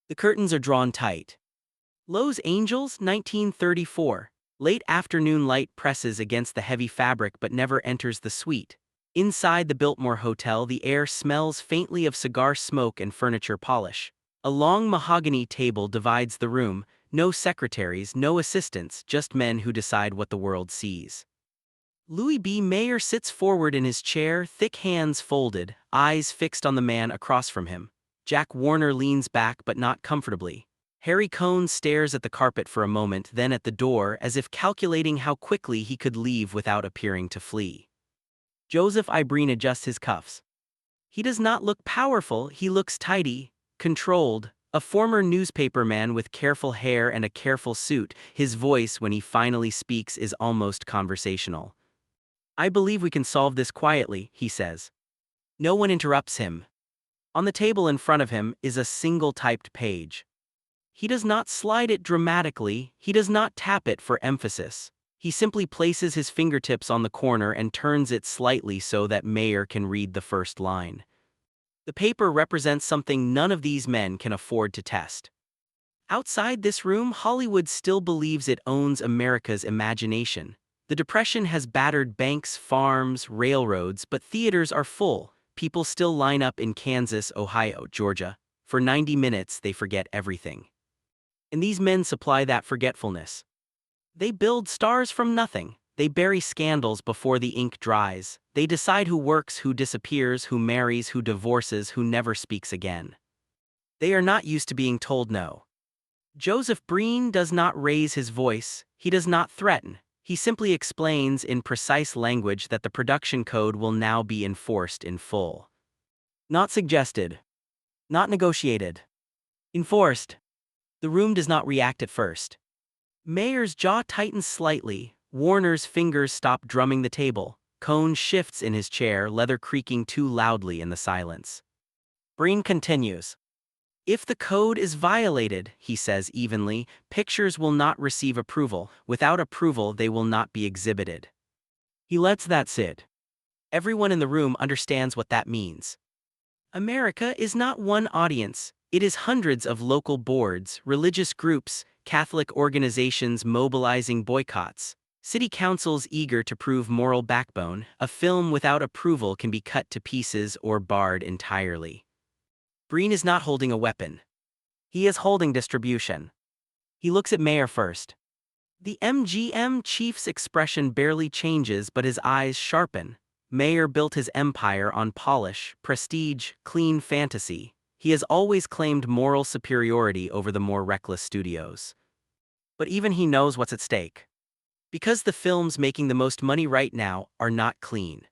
The curtains are drawn tight. Lowe's Angels, 1934. Late afternoon light presses against the heavy fabric but never enters the suite. Inside the Biltmore Hotel, the air smells faintly of cigar smoke and furniture polish. A long mahogany table divides the room, no secretaries, no assistants, just men who decide what the world sees. Louis B. Mayer sits forward in his chair, thick hands folded, eyes fixed on the man across from him. Jack Warner leans back but not comfortably. Harry Cohn stares at the carpet for a moment, then at the door, as if calculating how quickly he could leave without appearing to flee. Joseph Ibreen adjusts his cuffs. He does not look powerful, he looks tidy, controlled. A former newspaperman with careful hair and a careful suit, his voice when he finally speaks is almost conversational. "I believe we can solve this quietly," he says. No one interrupts him. On the table in front of him is a single typed page. He does not slide it dramatically, he does not tap it for emphasis. He simply places his fingertips on the corner and turns it slightly so that Mayer can read the first line. The paper represents something none of these men can afford to test. Outside this room, Hollywood still believes it owns America's imagination. The Depression has battered banks, farms, railroads, but theaters are full. People still line up in Kansas, Ohio, Georgia. For 90 minutes, they forget everything. And these men supply that forgetfulness. They build stars from nothing. They bury scandals before the ink dries. They decide who works, who disappears, who marries, who divorces, who never speaks again. They are not used to being told no. Joseph Breen does not raise his voice. He does not threaten. He simply explains in precise language that the production code will now be enforced in full. Not suggested. Not negotiated. Enforced. The room does not react at first. Mayer's jaw tightens slightly. Warner's fingers stop drumming the table. Cohn shifts in his chair, leather creaking too loudly in the silence. Breen continues. "If the code is violated," he says evenly, "pictures will not receive approval. Without approval, they will not be exhibited." He lets that sit. Everyone in the room understands what that means. America is not one audience. It is hundreds of local boards, religious groups, Catholic organizations mobilizing boycotts, city councils eager to prove moral backbone. A film without approval can be cut to pieces or barred entirely. Breen is not holding a weapon. He is holding distribution. He looks at Mayer first. The MGM chief's expression barely changes, but his eyes sharpen. Mayer built his empire on polish, prestige, clean fantasy. He has always claimed moral superiority over the more reckless studios. But even he knows what's at stake. Because the films making the most money right now are not clean.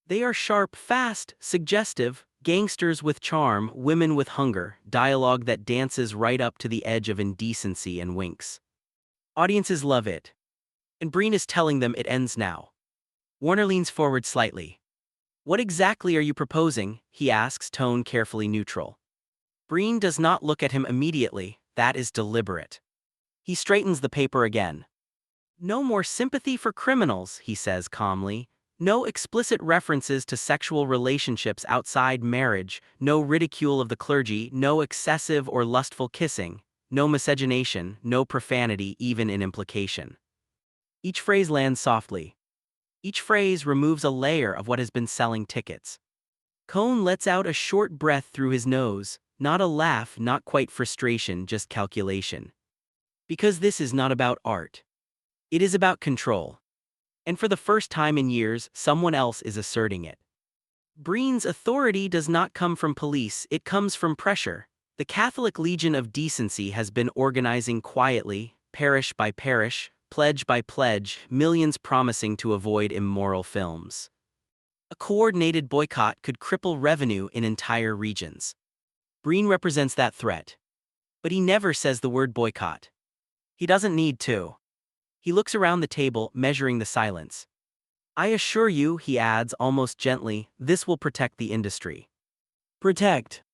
They are sharp, fast, suggestive, gangsters with charm, women with hunger, dialogue that dances right up to the edge of indecency and winks. Audiences love it. And Breen is telling them it ends now. Warner leans forward slightly. "What exactly are you proposing?" he asks, tone carefully neutral. Breen does not look at him immediately. That is deliberate. He straightens the paper again. "No more sympathy for criminals," he says calmly. "No explicit references to sexual relationships outside marriage, no ridicule of the clergy, no excessive or lustful kissing, no miscegenation, no profanity even in implication." Each phrase lands softly. Each phrase removes a layer of what has been selling tickets. Cohn lets out a short breath through his nose, not a laugh, not quite frustration, just calculation. Because this is not about art. It is about control. And for the first time in years, someone else is asserting it. Breen's authority does not come from police, it comes from pressure. The Catholic Legion of Decency has been organizing quietly, parish by parish, pledge by pledge, millions promising to avoid immoral films. A coordinated boycott could cripple revenue in entire regions. Breen represents that threat. But he never says the word boycott. He doesn't need to. He looks around the table, measuring the silence. "I assure you," he adds almost gently, "this will protect the industry." Protect.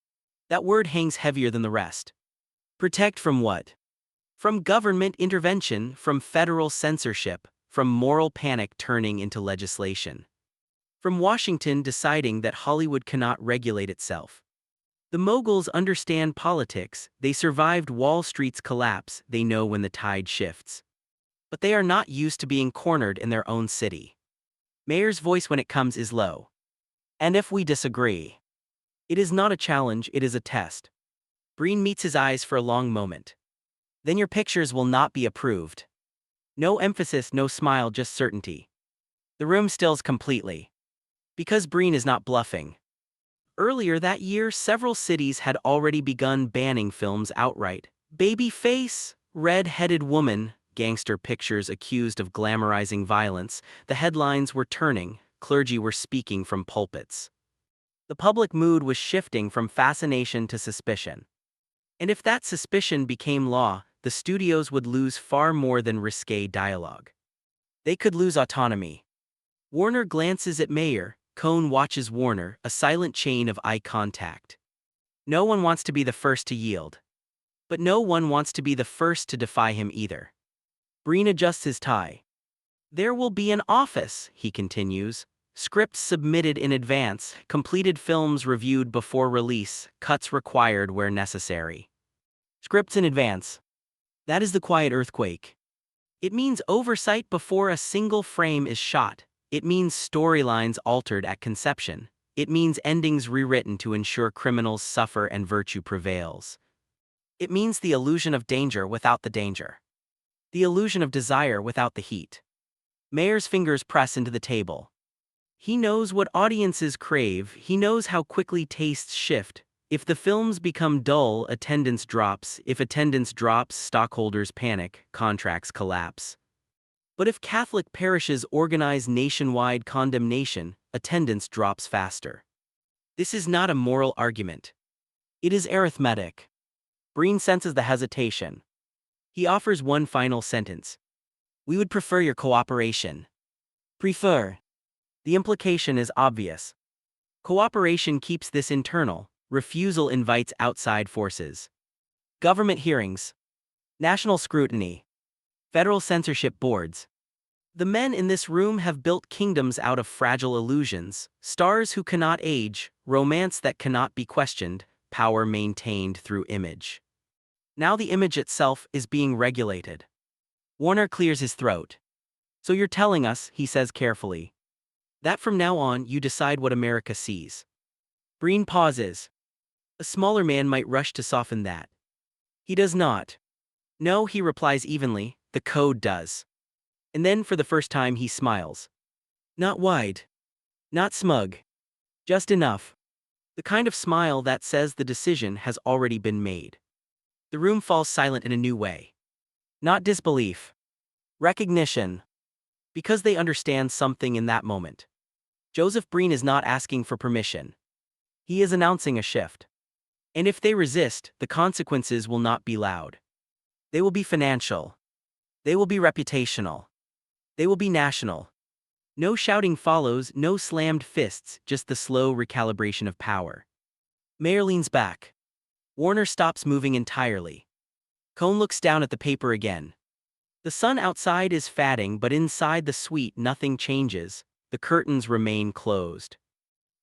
That word hangs heavier than the rest. Protect from what? From government intervention, from federal censorship, from moral panic turning into legislation. From Washington deciding that Hollywood cannot regulate itself. The moguls understand politics, they survived Wall Street's collapse, they know when the tide shifts. But they are not used to being cornered in their own city. Mayer's voice when it comes is low. And if we disagree? It is not a challenge, it is a test. Breen meets his eyes for a long moment. Then your pictures will not be approved. No emphasis, no smile, just certainty. The room stills completely. Because Breen is not bluffing. Earlier that year, several cities had already begun banning films outright. Baby face, red-headed woman, gangster pictures accused of glamorizing violence. The headlines were turning, clergy were speaking from pulpits. The public mood was shifting from fascination to suspicion. And if that suspicion became law, the studios would lose far more than risque dialogue. They could lose autonomy. Warner glances at Mayer, Cohn watches Warner, a silent chain of eye contact. No one wants to be the first to yield. But no one wants to be the first to defy him either. Breen adjusts his tie. There will be an office, he continues. Scripts submitted in advance, completed films reviewed before release, cuts required where necessary. Scripts in advance. That is the quiet earthquake. It means oversight before a single frame is shot. It means storylines altered at conception. It means endings rewritten to ensure criminals suffer and virtue prevails. It means the illusion of danger without the danger. The illusion of desire without the heat. Mayer's fingers press into the table. He knows what audiences crave, he knows how quickly tastes shift. If the films become dull, attendance drops. If attendance drops, stockholders panic, contracts collapse. But if Catholic parishes organize nationwide condemnation, attendance drops faster. This is not a moral argument. It is arithmetic. Breen senses the hesitation. He offers one final sentence. We would prefer your cooperation. Prefer. The implication is obvious. Cooperation keeps this internal, refusal invites outside forces. Government hearings. National scrutiny. Federal censorship boards. The men in this room have built kingdoms out of fragile illusions, stars who cannot age, romance that cannot be questioned, power maintained through image. Now the image itself is being regulated. Warner clears his throat. So you're telling us, he says carefully, that from now on you decide what America sees. Breen pauses. A smaller man might rush to soften that. He does not. No, he replies evenly, the code does. And then for the first time he smiles. Not wide. Not smug. Just enough. The kind of smile that says the decision has already been made. The room falls silent in a new way. Not disbelief. Recognition. Because they understand something in that moment. Joseph Breen is not asking for permission. He is announcing a shift. And if they resist, the consequences will not be loud. They will be financial. They will be reputational. They will be national. No shouting follows, no slammed fists, just the slow recalibration of power. Mayer leans back. Warner stops moving entirely. Cohn looks down at the paper again. The sun outside is fading, but inside the suite nothing changes. The curtains remain closed.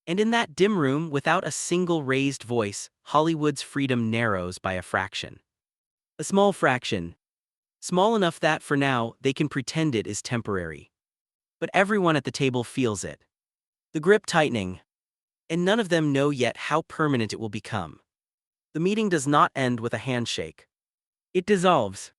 And in that dim room, without a single raised voice, Hollywood's freedom narrows by a fraction. A small fraction. Small enough that, for now, they can pretend it is temporary. But everyone at the table feels it. The grip tightening. And none of them know yet how permanent it will become. The meeting does not end with a handshake. It dissolves.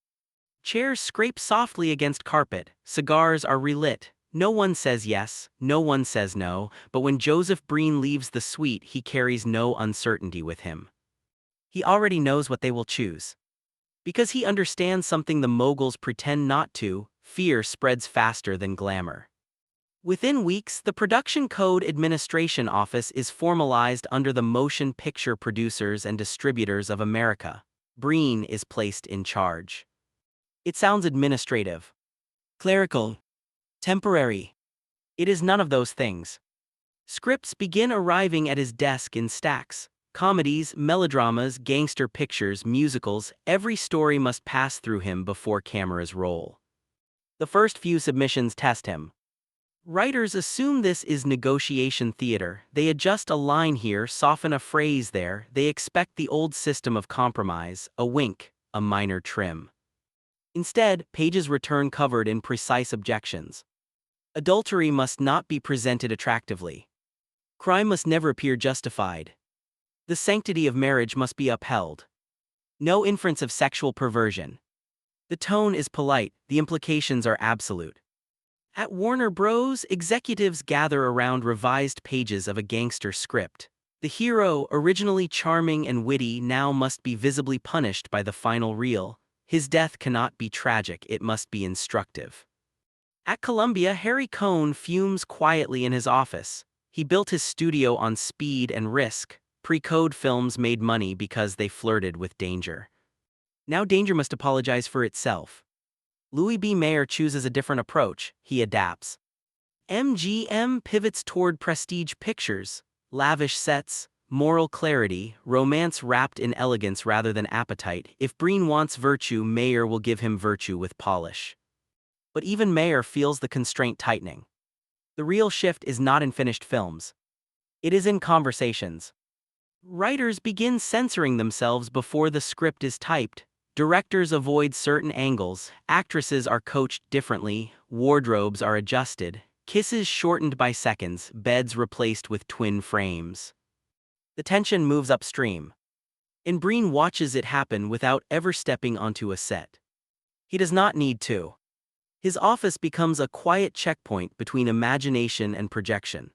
Chairs scrape softly against carpet, cigars are relit. No one says yes, no one says no, but when Joseph Breen leaves the suite he carries no uncertainty with him. He already knows what they will choose. Because he understands something the moguls pretend not to, fear spreads faster than glamour. Within weeks, the Production Code Administration Office is formalized under the Motion Picture Producers and Distributors of America. Breen is placed in charge. It sounds administrative. Clerical. Temporary. It is none of those things. Scripts begin arriving at his desk in stacks. Comedies, melodramas, gangster pictures, musicals, every story must pass through him before cameras roll. The first few submissions test him. Writers assume this is negotiation theater. They adjust a line here, soften a phrase there. They expect the old system of compromise, a wink, a minor trim. Instead, pages return covered in precise objections. Adultery must not be presented attractively. Crime must never appear justified. The sanctity of marriage must be upheld. No inference of sexual perversion. The tone is polite, the implications are absolute. At Warner Bros., executives gather around revised pages of a gangster script. The hero, originally charming and witty, now must be visibly punished by the final reel. His death cannot be tragic, it must be instructive. At Columbia, Harry Cohn fumes quietly in his office. He built his studio on speed and risk. Pre-code films made money because they flirted with danger. Now danger must apologize for itself. Louis B. Mayer chooses a different approach. He adapts. MGM pivots toward prestige pictures, lavish sets, moral clarity, romance wrapped in elegance rather than appetite. If Breen wants virtue, Mayer will give him virtue with polish. But even Mayer feels the constraint tightening. The real shift is not in finished films. It is in conversations. Writers begin censoring themselves before the script is typed. Directors avoid certain angles, actresses are coached differently, wardrobes are adjusted, kisses shortened by seconds, beds replaced with twin frames. The tension moves upstream. And Breen watches it happen without ever stepping onto a set. He does not need to. His office becomes a quiet checkpoint between imagination and projection.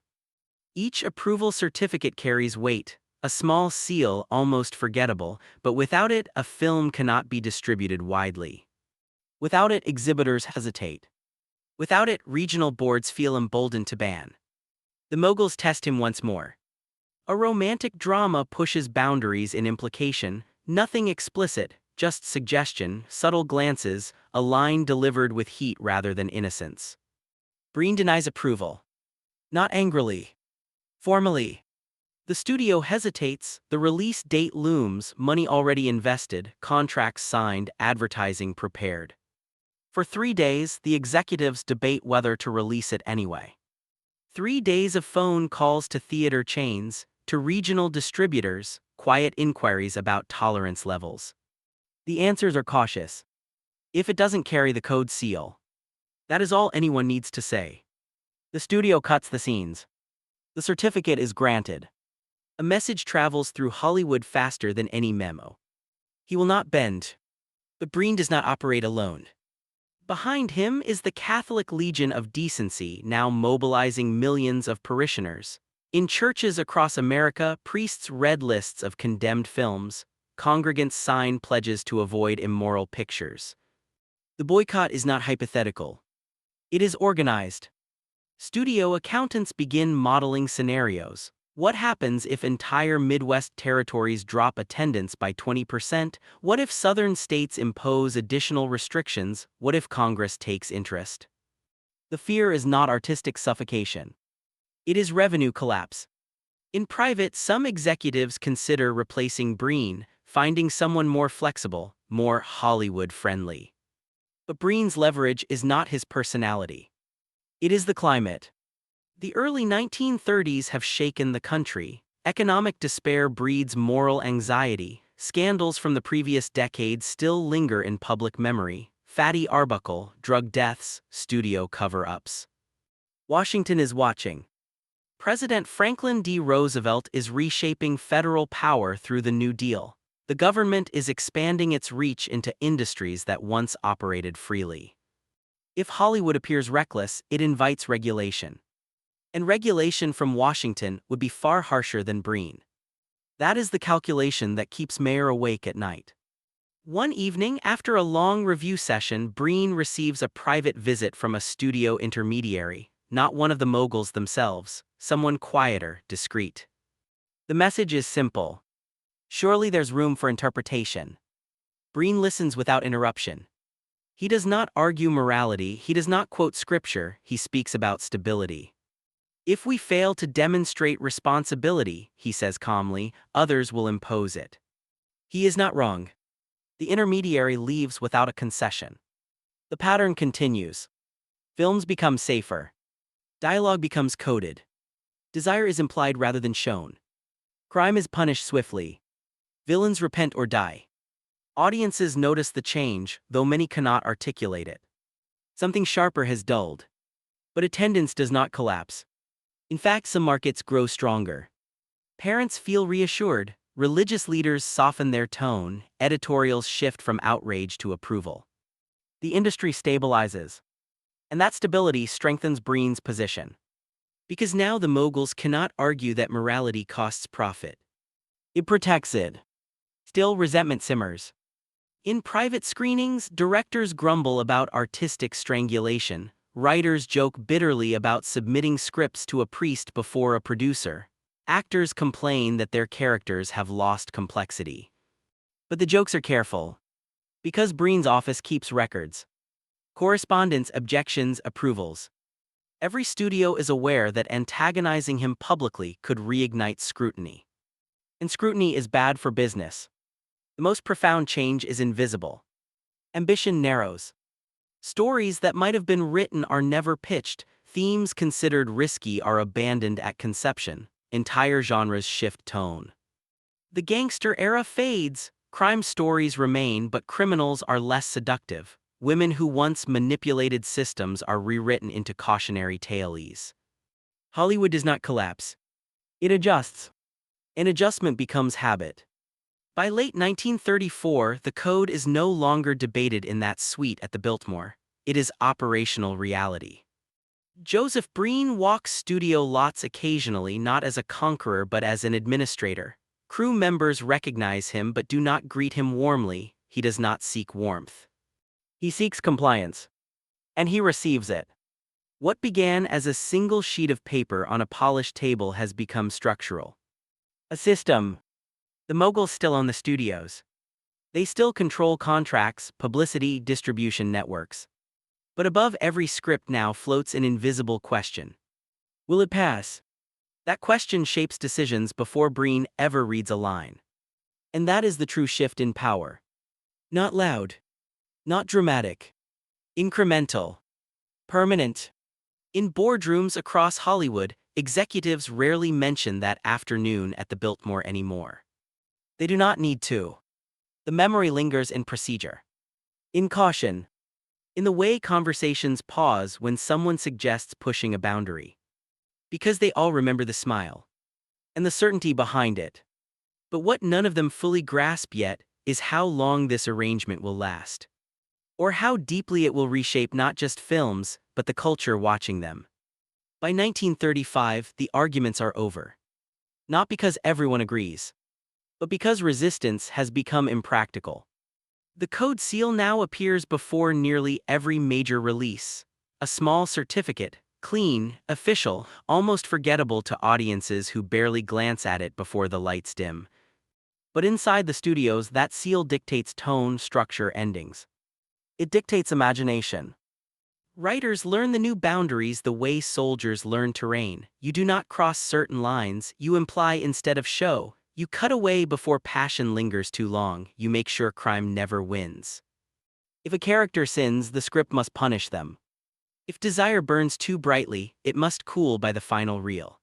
Each approval certificate carries weight. A small seal, almost forgettable, but without it, a film cannot be distributed widely. Without it, exhibitors hesitate. Without it, regional boards feel emboldened to ban. The moguls test him once more. A romantic drama pushes boundaries in implication, nothing explicit, just suggestion, subtle glances, a line delivered with heat rather than innocence. Breen denies approval. Not angrily. Formally. The studio hesitates, the release date looms, money already invested, contracts signed, advertising prepared. For 3 days, the executives debate whether to release it anyway. 3 days of phone calls to theater chains, to regional distributors, quiet inquiries about tolerance levels. The answers are cautious. If it doesn't carry the code seal. That is all anyone needs to say. The studio cuts the scenes. The certificate is granted. A message travels through Hollywood faster than any memo. He will not bend. But Breen does not operate alone. Behind him is the Catholic Legion of Decency, now mobilizing millions of parishioners. In churches across America, priests read lists of condemned films. Congregants sign pledges to avoid immoral pictures. The boycott is not hypothetical. It is organized. Studio accountants begin modeling scenarios. What happens if entire Midwest territories drop attendance by 20%? What if southern states impose additional restrictions? What if Congress takes interest? The fear is not artistic suffocation. It is revenue collapse. In private, some executives consider replacing Breen, finding someone more flexible, more Hollywood-friendly. But Breen's leverage is not his personality. It is the climate. The early 1930s have shaken the country. Economic despair breeds moral anxiety. Scandals from the previous decades still linger in public memory. Fatty Arbuckle, drug deaths, studio cover-ups. Washington is watching. President Franklin D. Roosevelt is reshaping federal power through the New Deal. The government is expanding its reach into industries that once operated freely. If Hollywood appears reckless, it invites regulation. And regulation from Washington would be far harsher than Breen. That is the calculation that keeps Mayer awake at night. One evening, after a long review session, Breen receives a private visit from a studio intermediary, not one of the moguls themselves, someone quieter, discreet. The message is simple. Surely there's room for interpretation. Breen listens without interruption. He does not argue morality, he does not quote scripture, he speaks about stability. If we fail to demonstrate responsibility, he says calmly, others will impose it. He is not wrong. The intermediary leaves without a concession. The pattern continues. Films become safer. Dialogue becomes coded. Desire is implied rather than shown. Crime is punished swiftly. Villains repent or die. Audiences notice the change, though many cannot articulate it. Something sharper has dulled. But attendance does not collapse. In fact, some markets grow stronger. Parents feel reassured, religious leaders soften their tone, editorials shift from outrage to approval. The industry stabilizes. And that stability strengthens Breen's position. Because now the moguls cannot argue that morality costs profit. It protects it. Still, resentment simmers. In private screenings, directors grumble about artistic strangulation, writers joke bitterly about submitting scripts to a priest before a producer. Actors complain that their characters have lost complexity. But the jokes are careful. Because Breen's office keeps records. Correspondence, objections, approvals. Every studio is aware that antagonizing him publicly could reignite scrutiny. And scrutiny is bad for business. The most profound change is invisible. Ambition narrows. Stories that might have been written are never pitched, themes considered risky are abandoned at conception, entire genres shift tone. The gangster era fades, crime stories remain, but criminals are less seductive. Women who once manipulated systems are rewritten into cautionary tales. Hollywood does not collapse. It adjusts. An adjustment becomes habit. By late 1934, the code is no longer debated in that suite at the Biltmore. It is operational reality. Joseph Breen walks studio lots occasionally, not as a conqueror but as an administrator. Crew members recognize him but do not greet him warmly. He does not seek warmth. He seeks compliance. And he receives it. What began as a single sheet of paper on a polished table has become structural. A system. The moguls still own the studios. They still control contracts, publicity, distribution networks. But above every script now floats an invisible question. Will it pass? That question shapes decisions before Breen ever reads a line. And that is the true shift in power. Not loud. Not dramatic. Incremental. Permanent. In boardrooms across Hollywood, executives rarely mention that afternoon at the Biltmore anymore. They do not need to. The memory lingers in procedure. In caution. In the way conversations pause when someone suggests pushing a boundary. Because they all remember the smile. And the certainty behind it. But what none of them fully grasp yet is how long this arrangement will last. Or how deeply it will reshape not just films, but the culture watching them. By 1935, the arguments are over. Not because everyone agrees, but because resistance has become impractical. The code seal now appears before nearly every major release. A small certificate, clean, official, almost forgettable to audiences who barely glance at it before the lights dim. But inside the studios, that seal dictates tone, structure, endings. It dictates imagination. Writers learn the new boundaries the way soldiers learn terrain. You do not cross certain lines, you imply instead of show. You cut away before passion lingers too long, you make sure crime never wins. If a character sins, the script must punish them. If desire burns too brightly, it must cool by the final reel.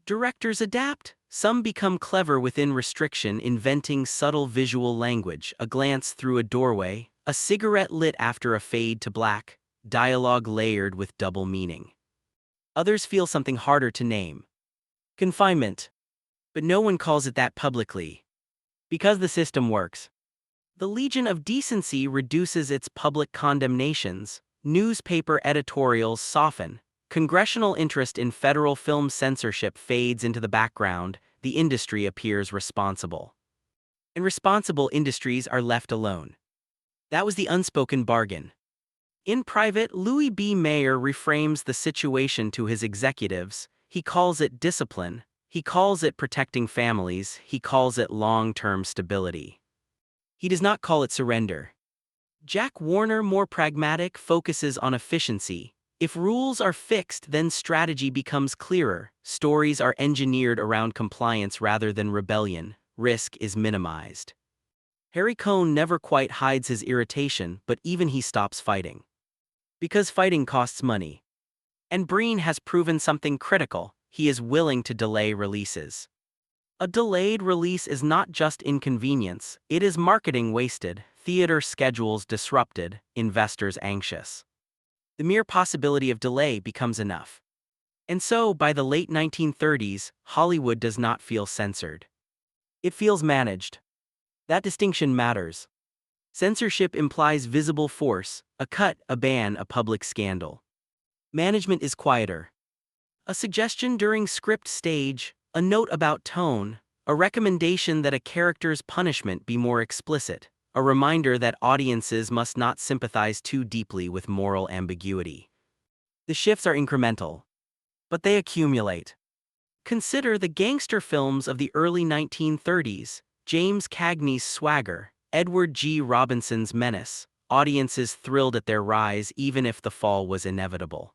Directors adapt. Some become clever within restriction, inventing subtle visual language, a glance through a doorway, a cigarette lit after a fade to black, dialogue layered with double meaning. Others feel something harder to name. Confinement. But no one calls it that publicly. Because the system works. The Legion of Decency reduces its public condemnations, newspaper editorials soften, congressional interest in federal film censorship fades into the background, the industry appears responsible. And responsible industries are left alone. That was the unspoken bargain. In private, Louis B. Mayer reframes the situation to his executives. He calls it discipline, he calls it protecting families, he calls it long-term stability. He does not call it surrender. Jack Warner, more pragmatic, focuses on efficiency. If rules are fixed, then strategy becomes clearer. Stories are engineered around compliance rather than rebellion. Risk is minimized. Harry Cohn never quite hides his irritation, but even he stops fighting. Because fighting costs money. And Breen has proven something critical: he is willing to delay releases. A delayed release is not just inconvenience, it is marketing wasted, theater schedules disrupted, investors anxious. The mere possibility of delay becomes enough. And so, by the late 1930s, Hollywood does not feel censored. It feels managed. That distinction matters. Censorship implies visible force: a cut, a ban, a public scandal. Management is quieter. A suggestion during script stage, a note about tone, a recommendation that a character's punishment be more explicit, a reminder that audiences must not sympathize too deeply with moral ambiguity. The shifts are incremental, but they accumulate. Consider the gangster films of the early 1930s: James Cagney's Swagger, Edward G. Robinson's Menace. Audiences thrilled at their rise even if the fall was inevitable.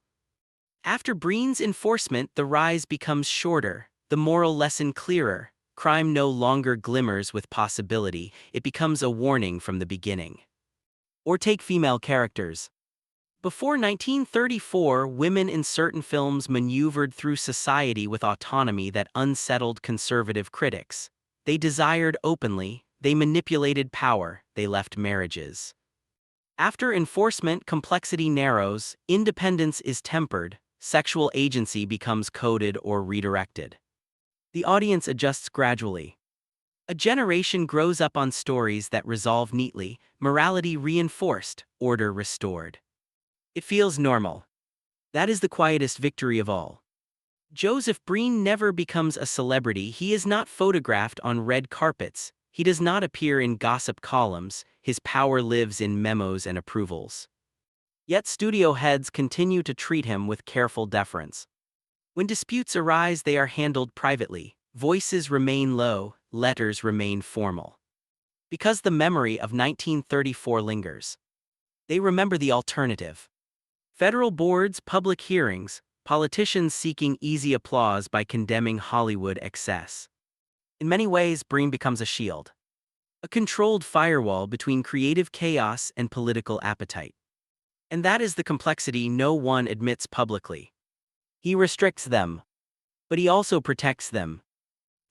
After Breen's enforcement, the rise becomes shorter, the moral lesson clearer. Crime no longer glimmers with possibility, it becomes a warning from the beginning. Or take female characters. Before 1934, women in certain films maneuvered through society with autonomy that unsettled conservative critics. They desired openly, they manipulated power, they left marriages. After enforcement, complexity narrows, independence is tempered, sexual agency becomes coded or redirected. The audience adjusts gradually. A generation grows up on stories that resolve neatly, morality reinforced, order restored. It feels normal. That is the quietest victory of all. Joseph Breen never becomes a celebrity. He is not photographed on red carpets. He does not appear in gossip columns. His power lives in memos and approvals. Yet studio heads continue to treat him with careful deference. When disputes arise, they are handled privately. Voices remain low, letters remain formal. Because the memory of 1934 lingers. They remember the alternative. Federal boards, public hearings, politicians seeking easy applause by condemning Hollywood excess. In many ways, Breen becomes a shield. A controlled firewall between creative chaos and political appetite. And that is the complexity no one admits publicly. He restricts them, but he also protects them.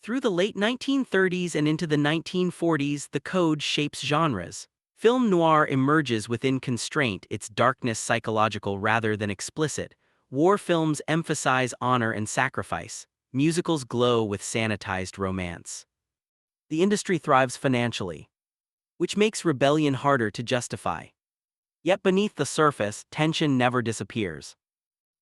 Through the late 1930s and into the 1940s, the code shapes genres. Film noir emerges within constraint, its darkness psychological rather than explicit. War films emphasize honor and sacrifice. Musicals glow with sanitized romance. The industry thrives financially, which makes rebellion harder to justify. Yet beneath the surface, tension never disappears.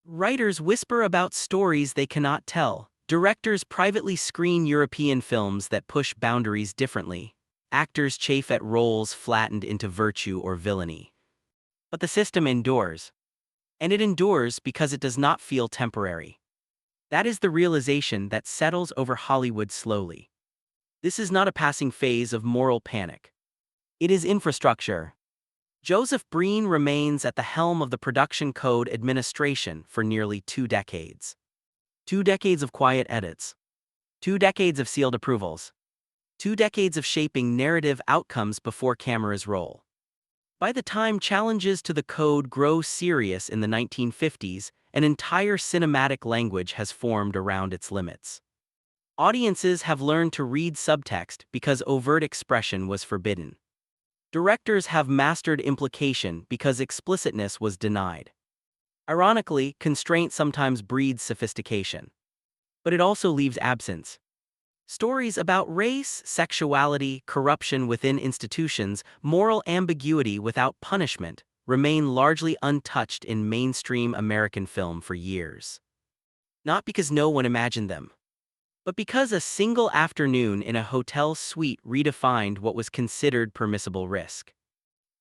Writers whisper about stories they cannot tell. Directors privately screen European films that push boundaries differently. Actors chafe at roles flattened into virtue or villainy. But the system endures. And it endures because it does not feel temporary. That is the realization that settles over Hollywood slowly. This is not a passing phase of moral panic. It is infrastructure. Joseph Breen remains at the helm of the Production Code Administration for nearly 2 decades. 2 decades of quiet edits. 2 decades of sealed approvals. 2 decades of shaping narrative outcomes before cameras roll. By the time challenges to the code grow serious in the 1950s, an entire cinematic language has formed around its limits. Audiences have learned to read subtext because overt expression was forbidden. Directors have mastered implication because explicitness was denied. Ironically, constraint sometimes breeds sophistication. But it also leaves absence. Stories about race, sexuality, corruption within institutions, moral ambiguity without punishment remain largely untouched in mainstream American film for years. Not because no one imagined them, but because a single afternoon in a hotel suite redefined what was considered permissible risk.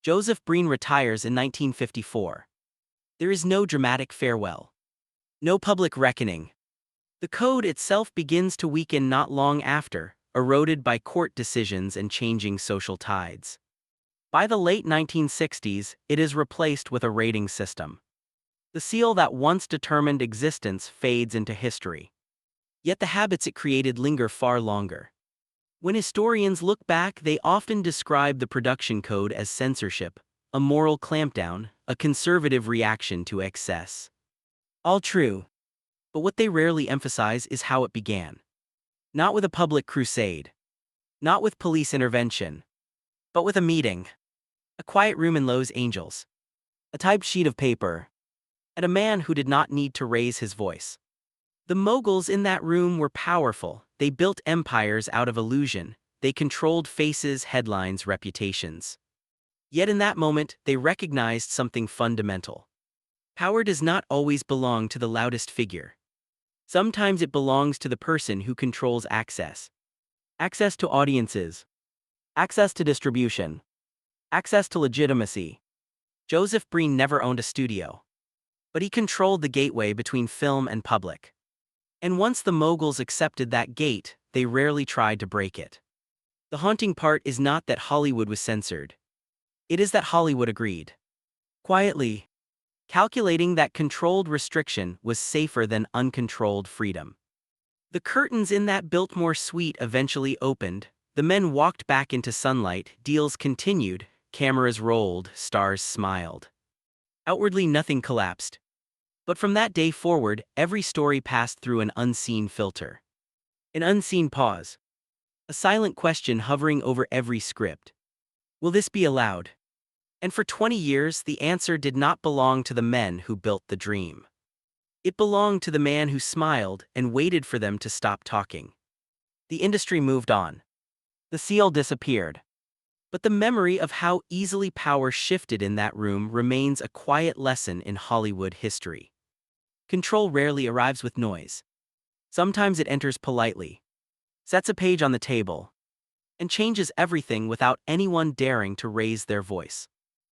Joseph Breen retires in 1954. There is no dramatic farewell. No public reckoning. The code itself begins to weaken not long after, eroded by court decisions and changing social tides. By the late 1960s, it is replaced with a rating system. The seal that once determined existence fades into history. Yet the habits it created linger far longer. When historians look back, they often describe the production code as censorship, a moral clampdown, a conservative reaction to excess. All true. But what they rarely emphasize is how it began. Not with a public crusade. Not with police intervention. But with a meeting. A quiet room in Los Angeles. A typed sheet of paper. And a man who did not need to raise his voice. The moguls in that room were powerful. They built empires out of illusion. They controlled faces, headlines, reputations. Yet in that moment, they recognized something fundamental. Power does not always belong to the loudest figure. Sometimes it belongs to the person who controls access. Access to audiences. Access to distribution. Access to legitimacy. Joseph Breen never owned a studio. But he controlled the gateway between film and public. And once the moguls accepted that gate, they rarely tried to break it. The haunting part is not that Hollywood was censored. It is that Hollywood agreed. Quietly, calculating that controlled restriction was safer than uncontrolled freedom. The curtains in that Biltmore suite eventually opened, the men walked back into sunlight, deals continued, cameras rolled, stars smiled. Outwardly nothing collapsed. But from that day forward, every story passed through an unseen filter. An unseen pause. A silent question hovering over every script. Will this be allowed? And for 20 years, the answer did not belong to the men who built the dream. It belonged to the man who smiled and waited for them to stop talking. The industry moved on. The seal disappeared. But the memory of how easily power shifted in that room remains a quiet lesson in Hollywood history. Control rarely arrives with noise. Sometimes it enters politely, sets a page on the table, and changes everything without anyone daring to raise their voice.